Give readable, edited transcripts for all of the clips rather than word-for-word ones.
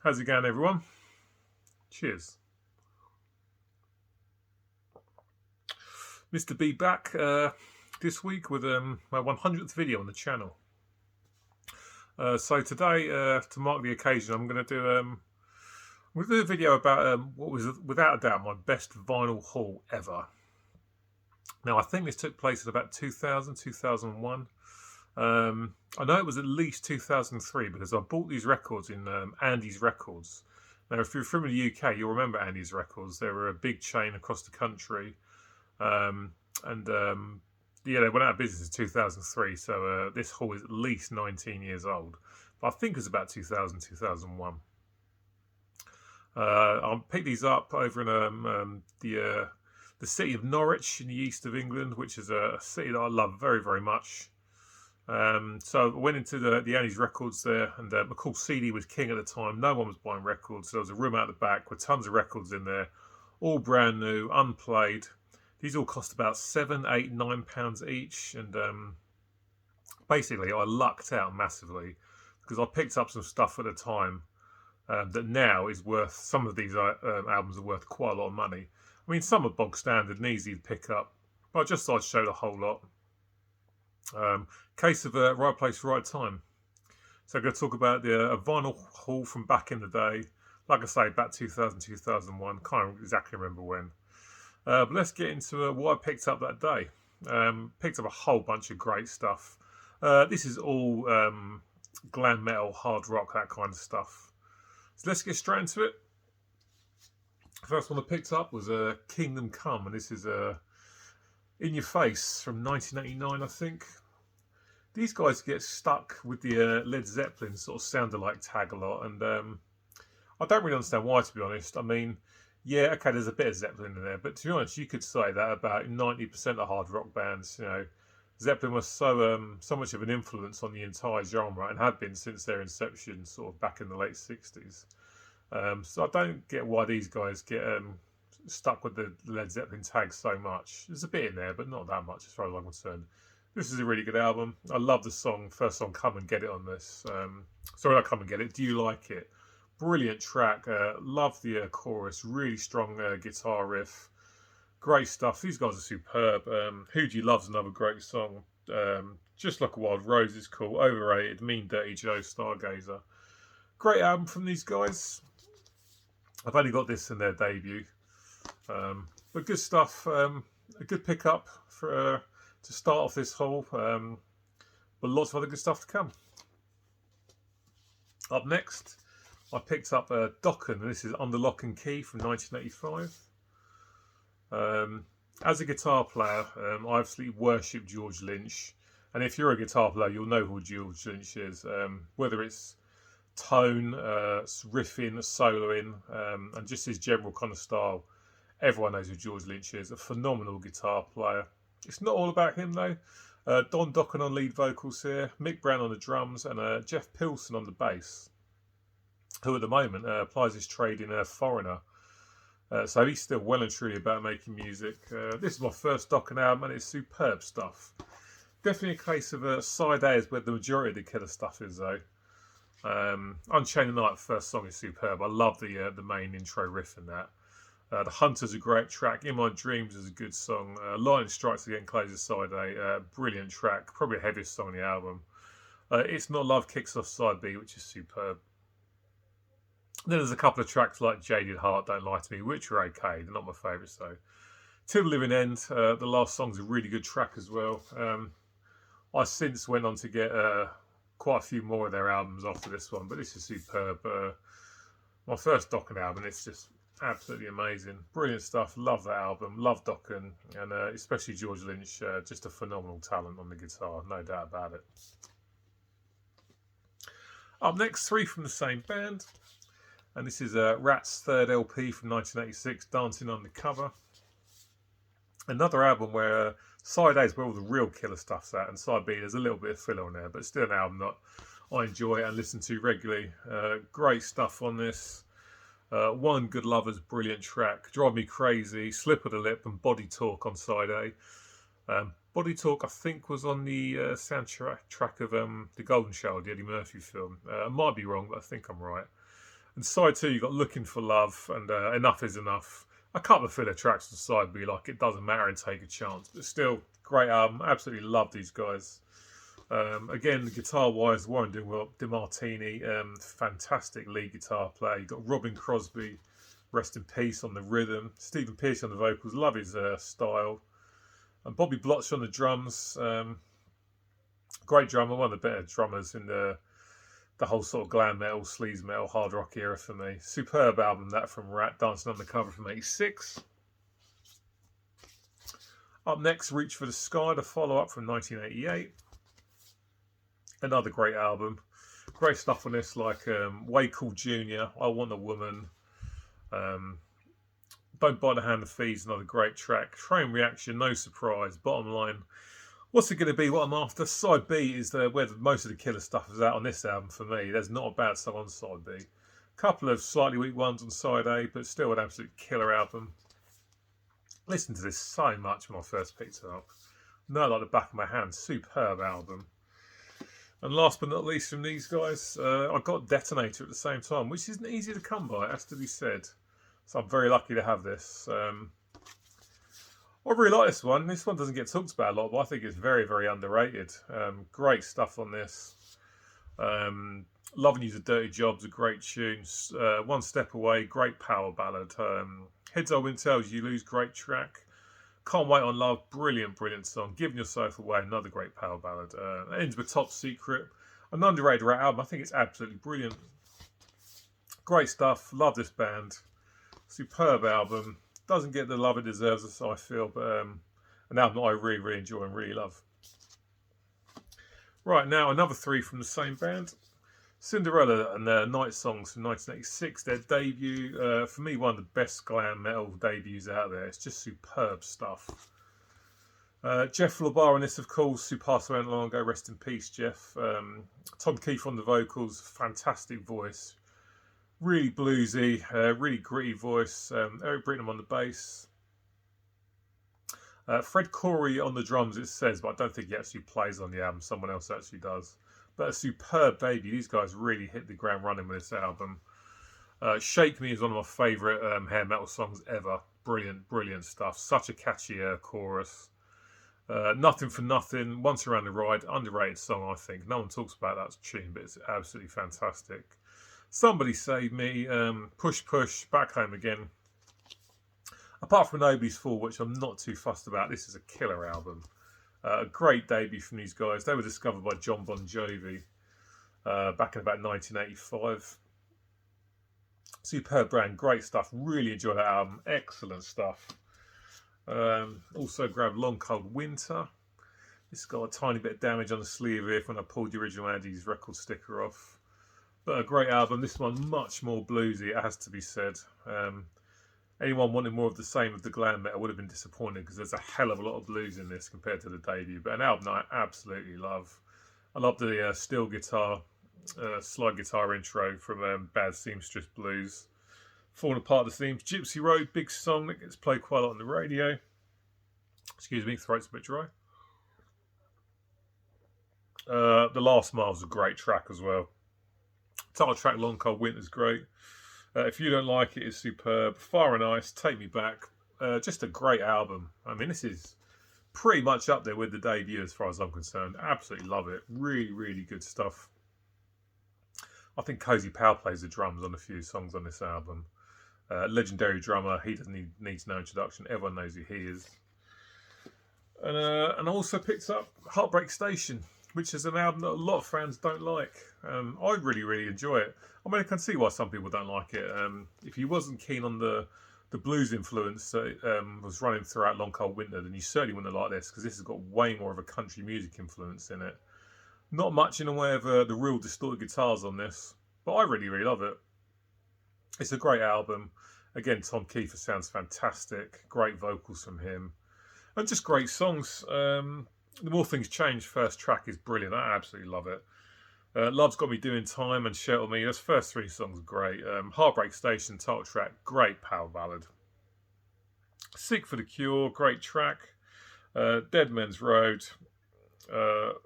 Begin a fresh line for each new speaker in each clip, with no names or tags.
How's it going, everyone? Cheers. Mr. B back this week with my 100th video on the channel. So today, to mark the occasion, I'm going to do a video about what was without a doubt my best vinyl haul ever. Now I think this took place in about 2000, 2001. I know it was at least 2003 because I bought these records in Andy's Records. Now, if you're from the UK, you'll remember Andy's Records. They were a big chain across the country. Yeah, they went out of business in 2003, so this haul is at least 19 years old. But I think it was about 2000, 2001. I picked these up over in the city of Norwich in the east of England, which is a city that I love very, very much. So I went into the Annie's Records there, and McCall CD was king at the time. No one was buying records, so there was a room out the back with tons of records in there, all brand new, unplayed. These all cost about £7, £8, £9 each, and basically I lucked out massively because I picked up some stuff at the time that now is worth. Some of these albums are worth quite a lot of money. I mean, some are bog standard and easy to pick up, but I just thought I'd show the whole lot. Case of right place, right time. So I'm going to talk about the vinyl haul from back in the day. Like I say, about 2000, 2001. Can't exactly remember when. But let's get into what I picked up that day. Picked up a whole bunch of great stuff. This is all glam metal, hard rock, that kind of stuff. So let's get straight into it. First one I picked up was Kingdom Come, and this is In Your Face from 1989, I think. These guys get stuck with the Led Zeppelin sort of sound-alike tag a lot, and I don't really understand why, to be honest. I mean, yeah, okay, there's a bit of Zeppelin in there, but to be honest, you could say that about 90% of hard rock bands. You know, Zeppelin was so much of an influence on the entire genre and had been since their inception, sort of back in the late 60s. So I don't get why these guys get stuck with the Led Zeppelin tag so much. There's a bit in there, but not that much as far as I'm concerned. This is a really good album. I love the song, first song, Come and Get It on this. Sorry, not Come and Get It, Do You Like It? Brilliant track. Love the chorus, really strong guitar riff. Great stuff. These guys are superb. Who Do You Love's another great song. Just Like a Wild Rose is cool. Overrated, Mean Dirty Joe, Stargazer. Great album from these guys. I've only got this in their debut. But good stuff. A good pickup for to start off this haul. But lots of other good stuff to come. Up next, I picked up Dokken, and this is Under Lock and Key from 1985. As a guitar player, I absolutely worship George Lynch. And if you're a guitar player, you'll know who George Lynch is. Whether it's tone, riffing, soloing, and just his general kind of style. Everyone knows who George Lynch is. A phenomenal guitar player. It's not all about him though. Don Dokken on lead vocals here, Mick Brown on the drums, and Jeff Pilson on the bass, who at the moment applies his trade in Foreigner. So he's still well and truly about making music. This is my first Dokken album, and it's superb stuff. Definitely a case of side A is where the majority of the killer stuff is though. Unchained the Night, the first song, is superb. I love the main intro riff in that. The Hunter's a great track. In My Dreams is a good song. Lightning Strikes Again closes side A. Brilliant track. Probably the heaviest song on the album. It's Not Love kicks off side B, which is superb. Then there's a couple of tracks like Jaded Heart, Don't Lie to Me, which are okay. They're not my favourites though. Till the Living End, the last song's a really good track as well. I since went on to get quite a few more of their albums after this one, but this is superb. My first Dokken album, it's just absolutely amazing. Brilliant stuff. Love that album. Love Dokken, and especially George Lynch. Just a phenomenal talent on the guitar, no doubt about it. Up next, three from the same band, and this is Rat's third LP from 1986, Dancing Undercover. Another album where side A is where all the real killer stuff's at, and side B there's a little bit of filler on there, but still an album that I enjoy and listen to regularly. Great stuff on this. One Good Lover's brilliant track, Drive Me Crazy, Slip of the Lip, and Body Talk on side A. Body Talk, I think, was on the soundtrack of The Golden Child, the Eddie Murphy film. I might be wrong, but I think I'm right. And side 2, you got Looking for Love and Enough Is Enough. A couple of filler tracks on side B, like It Doesn't Matter and Take a Chance. But still, great album. Absolutely love these guys. Again, guitar-wise, Warren DeMartini, fantastic lead guitar player. You've got Robin Crosby, rest in peace, on the rhythm. Stephen Pearce on the vocals, love his style. And Bobby Blotch on the drums. Great drummer, one of the better drummers in the whole sort of glam metal, sleaze metal, hard rock era for me. Superb album, that from Rat, Dancing on the Cover from '86. Up next, Reach for the Sky, the follow-up from 1988. Another great album. Great stuff on this, like Way Cool Jr., I Want a Woman. Don't Bite the Hand that Feeds, another great track. Train Reaction, No Surprise. Bottom line, what's it going to be? What I'm after? Side B is where most of the killer stuff is out on this album for me. There's not a bad song on side B. A couple of slightly weak ones on side A, but still an absolute killer album. Listened to this so much when I first picked it up. No, like the back of my hand. Superb album. And last but not least from these guys, I got Detonator at the same time, which isn't easy to come by, it has to be said. So I'm very lucky to have this. I really like this one. This one doesn't get talked about a lot, but I think it's very, very underrated. Great stuff on this. Loving You's a Dirty Job's a great tune. One Step Away, great power ballad. Heads I Win Tails You Lose, great track. Can't Wait on Love, brilliant, brilliant song. Giving Yourself Away, another great power ballad. It ends with Top Secret, an underrated rap album. I think it's absolutely brilliant. Great stuff. Love this band. Superb album. Doesn't get the love it deserves, I feel, but an album that I really, really enjoy and really love. Right, now another 3 from the same band. Cinderella and their Night Songs from 1986. Their debut, for me, one of the best glam metal debuts out there. It's just superb stuff. Jeff LaBar on this, of course, who passed away not long ago. Rest in peace, Jeff. Tom Keefe on the vocals, fantastic voice. Really bluesy, really gritty voice. Eric Britnam on the bass. Fred Corey on the drums, it says, but I don't think he actually plays on the album. Someone else actually does. But a superb debut. These guys really hit the ground running with this album. Shake Me is one of my favourite hair metal songs ever. Brilliant, brilliant stuff. Such a catchy chorus. Nothing for Nothing, Once Around the Ride, underrated song, I think. No one talks about that tune, but it's absolutely fantastic. Somebody Save Me, Push Push, Back Home Again. Apart from Nobody's Fool, which I'm not too fussed about, this is a killer album. A great debut from these guys. They were discovered by John Bon Jovi back in about 1985. Superb brand, great stuff. Really enjoy that album. Excellent stuff. Also grabbed Long Cold Winter. This got a tiny bit of damage on the sleeve here when I pulled the original Andy's record sticker off. But a great album. This one much more bluesy, it has to be said. Anyone wanting more of the same of the glam metal would have been disappointed because there's a hell of a lot of blues in this compared to the debut. But an album I absolutely love. I love the steel guitar, slide guitar intro from Bad Seamstress Blues. Falling Apart the Seams. Gypsy Road, big song that gets played quite a lot on the radio. Excuse me, throat's a bit dry. The Last Mile's a great track as well. Title track Long Cold Winter's great. If You Don't Like It is superb. Fire and Ice, Take Me Back. Just a great album. I mean, this is pretty much up there with the debut as far as I'm concerned. Absolutely love it. Really, really good stuff. I think Cozy Powell plays the drums on a few songs on this album. Legendary drummer. He doesn't need no introduction. Everyone knows who he is. And I also picked up Heartbreak Station, which is an album that a lot of fans don't like. I really, really enjoy it. I mean, I can see why some people don't like it. If you wasn't keen on the blues influence that was running throughout Long Cold Winter, then you certainly wouldn't like this, because this has got way more of a country music influence in it. Not much in the way of the real distorted guitars on this, but I really, really love it. It's a great album. Again, Tom Kiefer sounds fantastic. Great vocals from him. And just great songs. The More Things Change first track is brilliant. I absolutely love it. Love's Got Me Doing Time and Shelter Me. Those first 3 songs are great. Heartbreak Station title track, great power ballad. Sick for the Cure, great track. Dead Men's Road.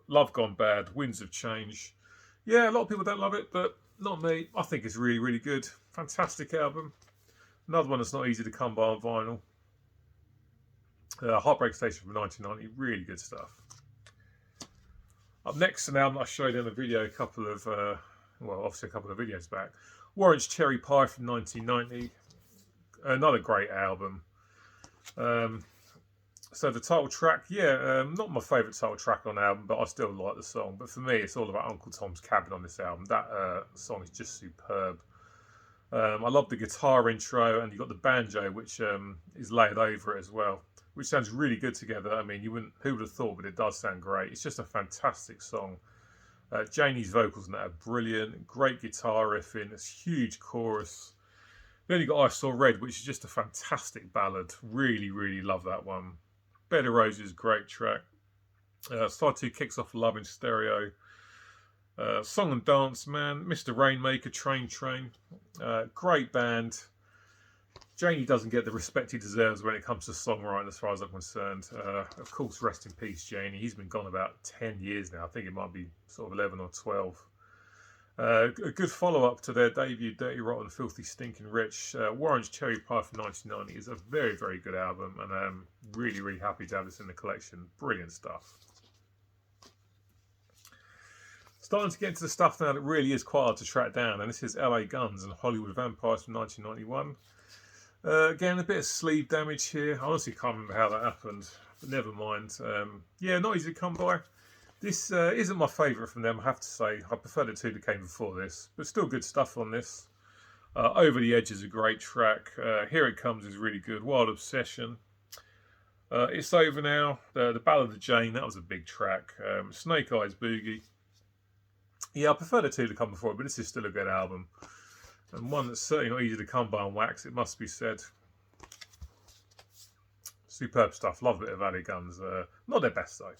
Love Gone Bad, Winds of Change. Yeah, a lot of people don't love it, but Not me. I think it's really, really good. Fantastic album. Another one that's not easy to come by on vinyl. Heartbreak Station from 1990. Really good stuff. Up next, an album I showed in a video obviously a couple of videos back. Orange Cherry Pie from 1990. Another great album. So the title track, not my favourite title track on the album, but I still like the song. But for me, it's all about Uncle Tom's Cabin on this album. That song is just superb. I love the guitar intro, and you've got the banjo, which is layered over it as well, which sounds really good together. I mean, who would have thought, but it does sound great. It's just a fantastic song. Janie's vocals in that are brilliant. Great guitar riffing. It's huge chorus. Then you've got I Saw Red, which is just a fantastic ballad. Really, really love that one. Bed of Roses, great track. Side 2 kicks off Love in Stereo. Song and Dance Man, Mr. Rainmaker, Train. Great band. Janie doesn't get the respect he deserves when it comes to songwriting, as far as I'm concerned. Of course, rest in peace, Janie. He's been gone about 10 years now. I think it might be sort of 11 or 12. A good follow-up to their debut, Dirty Rotten Filthy Stinking Rich. Orange Cherry Pie from 1990 is a very, very good album, and I'm really, really happy to have this in the collection. Brilliant stuff. Starting to get into the stuff now that really is quite hard to track down, and this is LA Guns and Hollywood Vampires from 1991. Again, a bit of sleeve damage here. I honestly can't remember how that happened, but never mind. Not easy to come by. This isn't my favourite from them, I have to say. I prefer the two that came before this, but still good stuff on this. Over the Edge is a great track. Here It Comes is really good. Wild Obsession. It's Over Now. The Ballad of Jane, that was a big track. Snake Eyes Boogie. Yeah, I prefer the two that come before, but this is still a good album. And one that's certainly not easy to come by on wax, it must be said. Superb stuff. Love a bit of LA Guns. Not their best, though.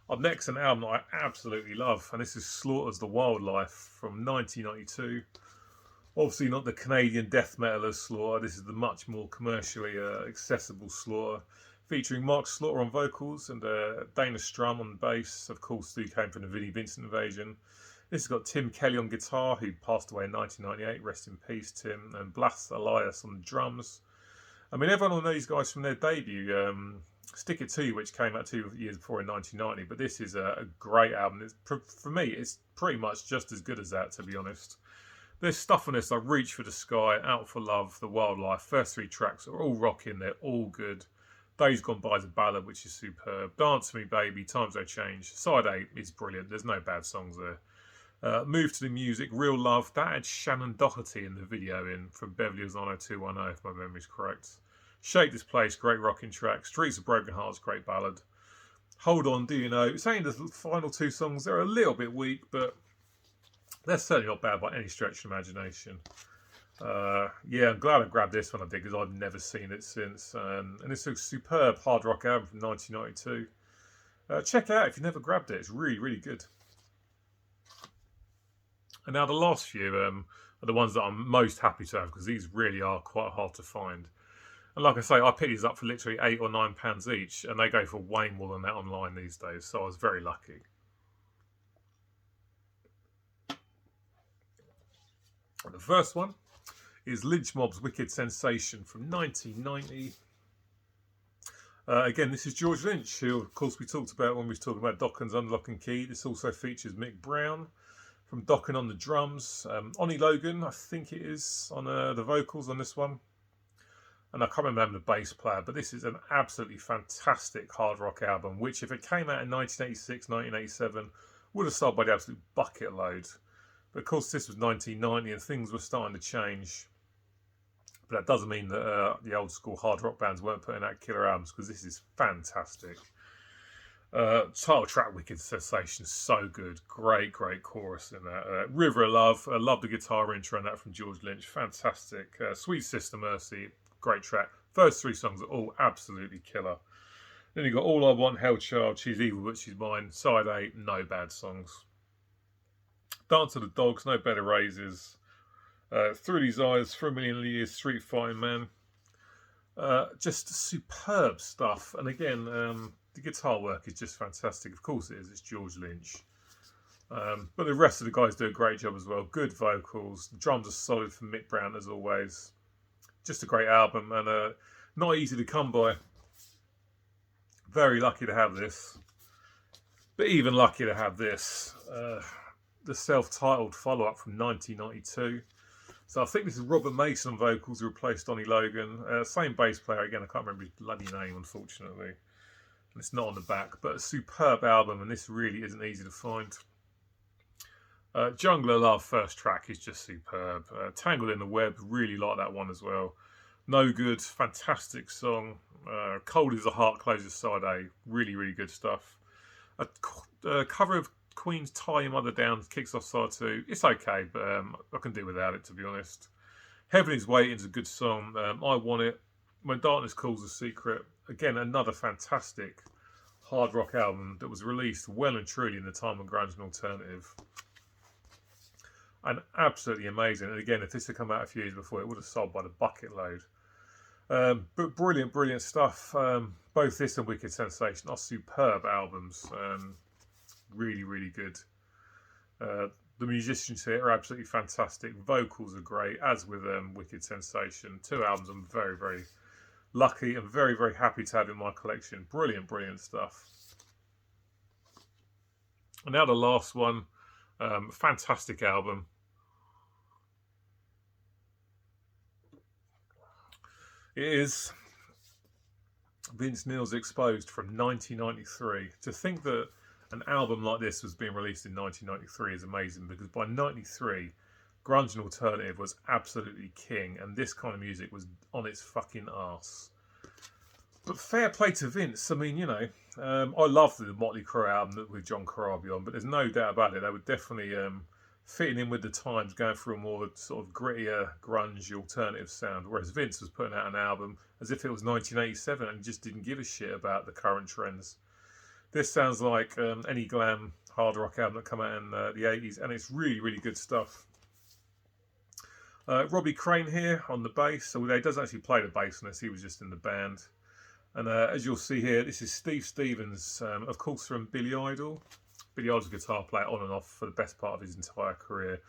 Up next, an album that I absolutely love, and this is Slaughter's The Wildlife from 1992. Obviously not the Canadian death metal as Slaughter, this is the much more commercially accessible Slaughter, featuring Mark Slaughter on vocals and Dana Strum on bass, of course, who came from the Vinnie Vincent invasion. This has got Tim Kelly on guitar, who passed away in 1998, rest in peace Tim, and Blas Elias on the drums. I mean, everyone will know these guys from their debut, Stick It To You, which came out 2 years before in 1990, but this is a great album. For me, it's pretty much just as good as that, to be honest. There's stuff on this like Reach for the Sky, Out for Love, The Wildlife. First 3 tracks are all rocking, they're all good. Days Gone By is a ballad, which is superb. Dance to Me Baby, Times They Change. Side 8 is brilliant, there's no bad songs there. Move to the Music, Real Love. That had Shannon Doherty in the video from Beverly Hills 90210, if my memory's correct. Shake This Place, great rocking track. Streets of Broken Hearts, great ballad. Hold On, Do You Know? Saying the final 2 songs, they're a little bit weak, but they're certainly not bad by any stretch of imagination. I'm glad I grabbed this one I did, because I've never seen it since. And it's a superb hard rock album from 1992. Check it out if you've never grabbed it. It's really, really good. And now the last few are the ones that I'm most happy to have, because these really are quite hard to find. And like I say, I picked these up for literally £8 or £9 each, and they go for way more than that online these days, so I was very lucky. The first one is Lynch Mob's Wicked Sensation from 1990. Again, this is George Lynch, who of course we talked about when we was talking about Dokken's Unlock and Key. This also features Mick Brown from Dokken on the drums. Onnie Logan, I think it is, on the vocals on this one. And I can't remember the bass player, but this is an absolutely fantastic hard rock album, which if it came out in 1986, 1987, would have sold by the absolute bucket load. But of course this was 1990 and things were starting to change. But that doesn't mean that the old school hard rock bands weren't putting out killer albums, because this is fantastic. Title track Wicked Sensation, so good. Great chorus in that. River of Love, I love the guitar intro in that from George Lynch, fantastic. Sweet Sister Mercy, great track. First 3 songs are all absolutely killer. Then you've got All I Want, Hell Child, She's Evil But She's Mine. Side 8, no bad songs. Dance of the Dogs, No Better Raises. Through These Eyes, For a Million Years, Street Fighting Man. Just superb stuff. And again, the guitar work is just fantastic. Of course it is, it's George Lynch. But the rest of the guys do a great job as well. Good vocals. The drums are solid from Mick Brown as always. Just a great album, and not easy to come by. Very lucky to have this. But even luckier to have this. The self-titled follow-up from 1992. So I think this is Robert Mason on vocals who replaced Donnie Logan. Same bass player again. I can't remember his bloody name, unfortunately. And it's not on the back, but a superb album, and this really isn't easy to find. Jungler Love first track is just superb. Tangled in the Web, really like that one as well. No Good, fantastic song. Cold as a Heart closes side A, really, really good stuff. A cover of Queen's Tie Your Mother Down kicks off side 2. It's okay, but I can do without it, to be honest. Heaven is Waiting is a good song. I Want It. When Darkness Calls a Secret. Again, another fantastic hard rock album that was released well and truly in the time of grunge and alternative. And absolutely amazing. And again, if this had come out a few years before, it would have sold by the bucket load. But brilliant, brilliant stuff. Both this and Wicked Sensation are superb albums. Really, really good. The musicians here are absolutely fantastic. Vocals are great, as with Wicked Sensation. 2 albums I'm very, very lucky and very, very happy to have in my collection. Brilliant, brilliant stuff. And now the last one. Fantastic album. It is Vince Neil's Exposed from 1993. To think that an album like this was being released in 1993 is amazing, because by 93, grunge and alternative was absolutely king, and this kind of music was on its fucking arse. But fair play to Vince. I mean, you know, I love the Motley Crue album with John Corabi on, but there's no doubt about it. They were definitely fitting in with the times, going for a more sort of grittier, grunge, alternative sound. Whereas Vince was putting out an album as if it was 1987 and just didn't give a shit about the current trends. This sounds like any glam hard rock album that came out in the 80s, and it's really, really good stuff. Robbie Crane here on the bass, although he doesn't actually play the bass on this, he was just in the band. And as you'll see here, this is Steve Stevens, of course from Billy Idol. Billy Idol's a guitar player on and off for the best part of his entire career.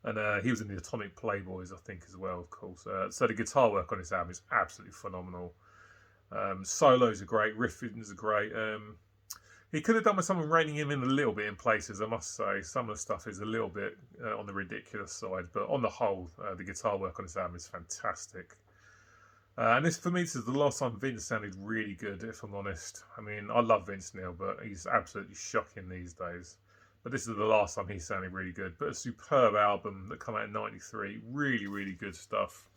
And he was in the Atomic Playboys, I think, as well, of course. So the guitar work on this album is absolutely phenomenal. Solos are great, riffings are great. He could have done with someone reining him in a little bit in places, I must say. Some of the stuff is a little bit on the ridiculous side, but on the whole, the guitar work on this album is fantastic. And this, for me, this is the last time Vince sounded really good, if I'm honest. I mean, I love Vince Neil, but he's absolutely shocking these days. But this is the last time he sounded really good. But a superb album that came out in 93. Really, really good stuff.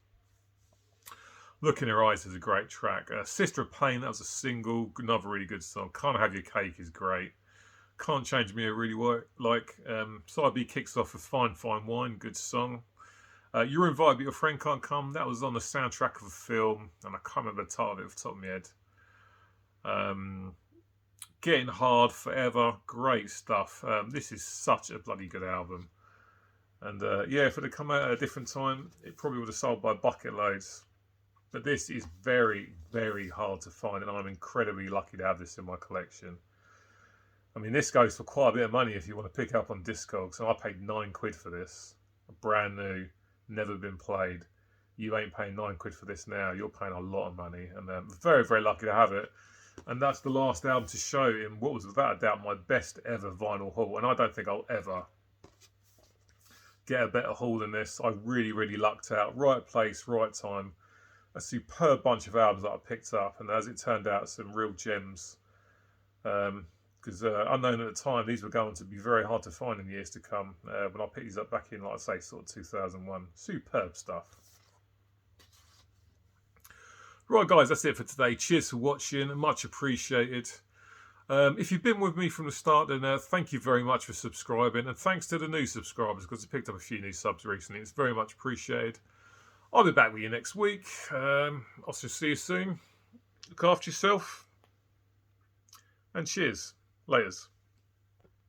Look in Her Eyes is a great track. Sister of Pain, that was a single. Another really good song. Can't Have Your Cake is great. Can't Change Me, I really like. Side B kicks off with Fine, Fine Wine. Good song. You're Invited But Your Friend Can't Come. That was on the soundtrack of a film, and I can't remember the title of it off the top of my head. Getting Hard Forever. Great stuff. This is such a bloody good album. And yeah, if it had come out at a different time, it probably would have sold by bucket loads. But this is very, very hard to find, and I'm incredibly lucky to have this in my collection. I mean, this goes for quite a bit of money if you want to pick it up on Discogs, and I paid £9 for this. Brand new, never been played. You ain't paying £9 for this now. You're paying a lot of money, and I'm very, very lucky to have it. And that's the last album to show in what was, without a doubt, my best ever vinyl haul, and I don't think I'll ever get a better haul than this. I really, really lucked out. Right place, right time. A superb bunch of albums that I picked up, and as it turned out, some real gems. Because unknown at the time, these were going to be very hard to find in years to come. When I picked these up back in, like I say, sort of 2001. Superb stuff. Right, guys, that's it for today. Cheers for watching. Much appreciated. If you've been with me from the start, then thank you very much for subscribing. And thanks to the new subscribers, because I picked up a few new subs recently. It's very much appreciated. I'll be back with you next week. I'll just see you soon. Look after yourself. And cheers. Laters.